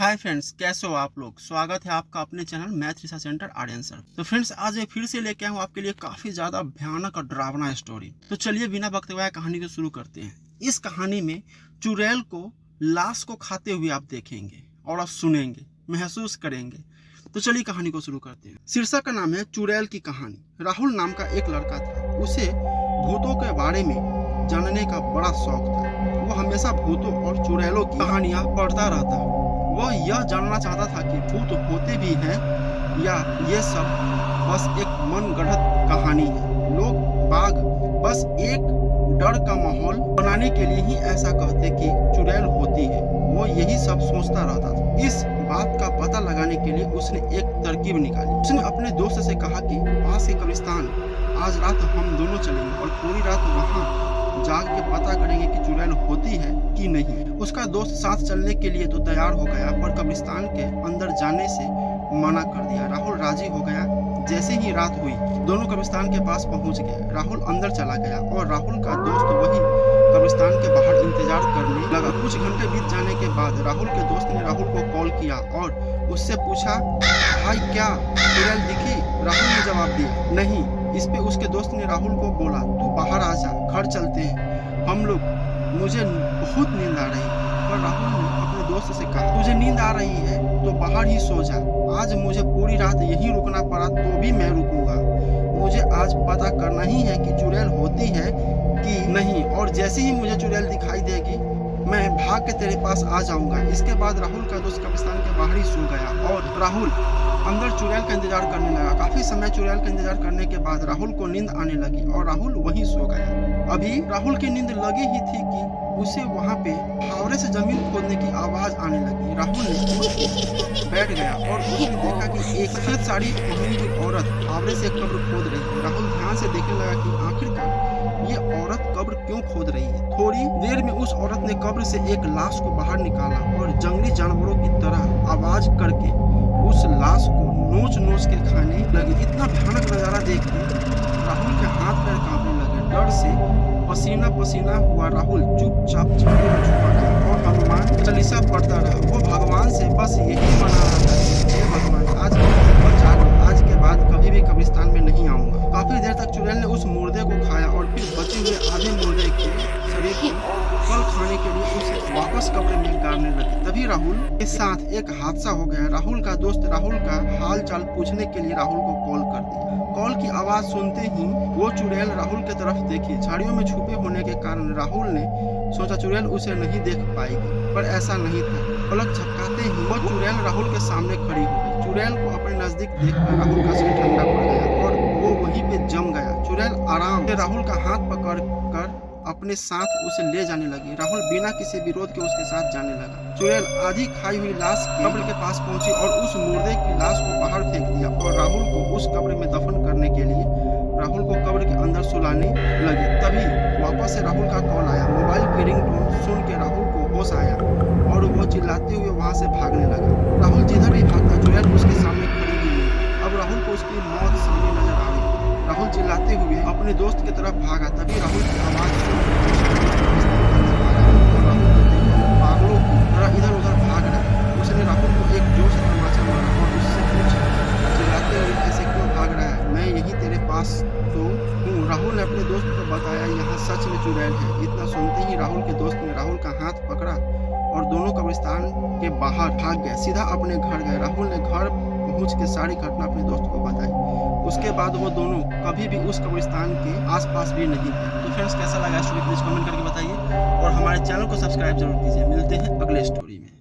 Hi friends, कैसे हो आप लोग। स्वागत है आपका अपने channel math research centre Aryan sir. तो फ्रेंड्स, आज मैं फिर से लेके आया हूँ आपके लिए काफी ज्यादा भयानक और डरावना स्टोरी। तो चलिए बिना वक्त गवाए कहानी को शुरू करते हैं। इस कहानी में चुड़ैल को लाश को खाते हुए आप देखेंगे और आप सुनेंगे, महसूस करेंगे। तो चलिए कहानी को शुरू करते हैं। शीर्षक का नाम है चुड़ैल की कहानी। राहुल नाम का एक लड़का था। उसे भूतों के बारे में जानने का बड़ा शौक था। वो हमेशा भूतों और चुड़ैलों की कहानियां पढ़ता रहता। वह यह जानना चाहता था कि भूत होते भी हैं या ये सब बस एक मनगढ़ंत कहानी है। लोग बाग बस एक डर का माहौल बनाने के लिए ही ऐसा कहते कि चुड़ैल होती है। वो यही सब सोचता रहता था। इस बात का पता लगाने के लिए उसने एक तरकीब निकाली। उसने अपने दोस्त से कहा कि पास के कब्रिस्तान आज रात हम दोनों चलेंगे और पूरी रात वहाँ जाग के पता करेंगे कि चुड़ैल होती है कि नहीं। उसका दोस्त साथ चलने के लिए तो तैयार हो गया, पर कब्रिस्तान के अंदर जाने से मना कर दिया। राहुल राजी हो गया। जैसे ही रात हुई, दोनों कब्रिस्तान के पास पहुंच गए। राहुल अंदर चला गया और राहुल का दोस्त वही कब्रिस्तान के बाहर इंतजार करने लगा। कुछ घंटे बीत जाने के बाद राहुल के दोस्त ने राहुल को कॉल किया और उससे पूछा, भाई क्या चुड़ैल दिखी? राहुल ने जवाब दिया, नहीं। इस पे उसके दोस्त ने राहुल को बोला, तू बाहर आ जा, घर चलते हैं हम लोग, मुझे बहुत नींद आ रही है। पर राहुल ने अपने दोस्त से कहा, तुझे नींद आ रही है तो बाहर ही सो जा। आज मुझे पूरी रात यहीं रुकना पड़ा तो भी मैं रुकूंगा। मुझे आज पता करना ही है कि चुड़ैल होती है कि नहीं, और जैसे ही मुझे चुड़ैल दिखाई देगी मैं भाग के तेरे पास आ जाऊंगा। इसके बाद राहुल का दोस्त कब्रिस्तान के बाहर ही सो गया और राहुल अंदर चुड़ैल का इंतजार करने लगा। काफी समय चुड़ैल का इंतजार करने के बाद राहुल को नींद आने लगी और राहुल वहीं सो गया। अभी राहुल की नींद लगी ही थी कि उसे वहां पे फावड़े से जमीन खोदने की आवाज आने लगी। राहुल ने बैठ गया और उसने देखा कि एक सफेद साड़ी पहनी हुई औरत फावड़े से कब्र खोद रही है। राहुल ध्यान से देखने लगा कि आखिरकार ये औरत कब्र क्यों खोद रही है। थोड़ी देर में उस औरत ने कब्र से एक लाश को बाहर निकाला और जंगली जानवरों की तरह आवाज करके उस लाश को नोच नोच के खाने लगी। इतना भयानक नजारा देख के राहुल के हाथ पैर कांपने लगे। डर से पसीना पसीना हुआ राहुल चुपचाप छाती में छुपा गया और हनुमान चालीसा पढ़ता रहा। वो भगवान से बस यही मना रहा था, हे भगवान आज बचा लो, आज के बाद कभी भी कब्रिस्तान में नहीं आऊंगा। काफी देर तक चुड़ैल ने उस मुर्दे को खाया और फिर बचे हुए आधे मुर्दे के शरीर को कल खाने के लिए उसे वापस कब्र में गाड़ने लगे। तभी राहुल के साथ एक हादसा हो गया। राहुल का दोस्त राहुल का हाल चाल पूछने के लिए राहुल को कॉल कर दिया। कॉल की आवाज सुनते ही वो चुड़ैल राहुल की तरफ देखी। झाड़ियों में छुपे होने के कारण राहुल ने सोचा चुड़ैल उसे नहीं देख पाएगी, पर ऐसा नहीं था। पलक झपकाते ही वो चुड़ैल राहुल के सामने खड़ी हो गई। चुड़ैल को अपने नजदीक देखकर राहुल का सिर ठंडा पड़ गया और वो वहीं पे जम गया। चुड़ैल आराम से राहुल का हाथ पकड़ कर अपने साथ उसे ले जाने लगी। राहुल बिना किसी विरोध के उसके साथ जाने लगा। चुड़ैल आधी खाई हुई लाश कब्र के पास पहुंची और उस मुर्दे की लाश को बाहर फेंक दिया और राहुल को उस कब्र में दफन करने के लिए राहुल को कब्र के अंदर सुलाने लगी। तभी वापस से राहुल का कॉल आया। मोबाइल की रिंगटोन सुन के राहुल को होश आया और वो चिल्लाते हुए वहां से भागने लगा। राहुल जिधर भी भागता चुड़ैल उसके सामने खड़ी हुई। अब राहुल को उसकी मौत सामने नजर आ रही। राहुल चिल्लाते हुए अपने दोस्त की तरफ भागा। तभी राहुल की आवाज पागलों की तरह इधर उधर भाग रहा। उसने राहुल को एक जोर से तमाचा मारा और उससे पूछा, चिल्लाते हुए ऐसे क्यों भाग रहा है? मैं यही तेरे पास तो हूँ। राहुल ने अपने दोस्त को बताया, यहाँ सच में चुड़ैल है। इतना सुनते ही राहुल के दोस्त ने राहुल का हाथ पकड़ा और दोनों कब्रिस्तान के बाहर भाग गए। सीधा अपने घर गए। राहुल ने घर पहुंच के सारी घटना अपने दोस्त को बताई। उसके बाद वो दोनों कभी भी उस कब्रिस्तान के आसपास भी नहीं गए। तो फ्रेंड्स, कैसा लगा स्टोरी प्लीज कमेंट करके बताइए और हमारे चैनल को सब्सक्राइब जरूर कीजिए। मिलते हैं अगले स्टोरी में।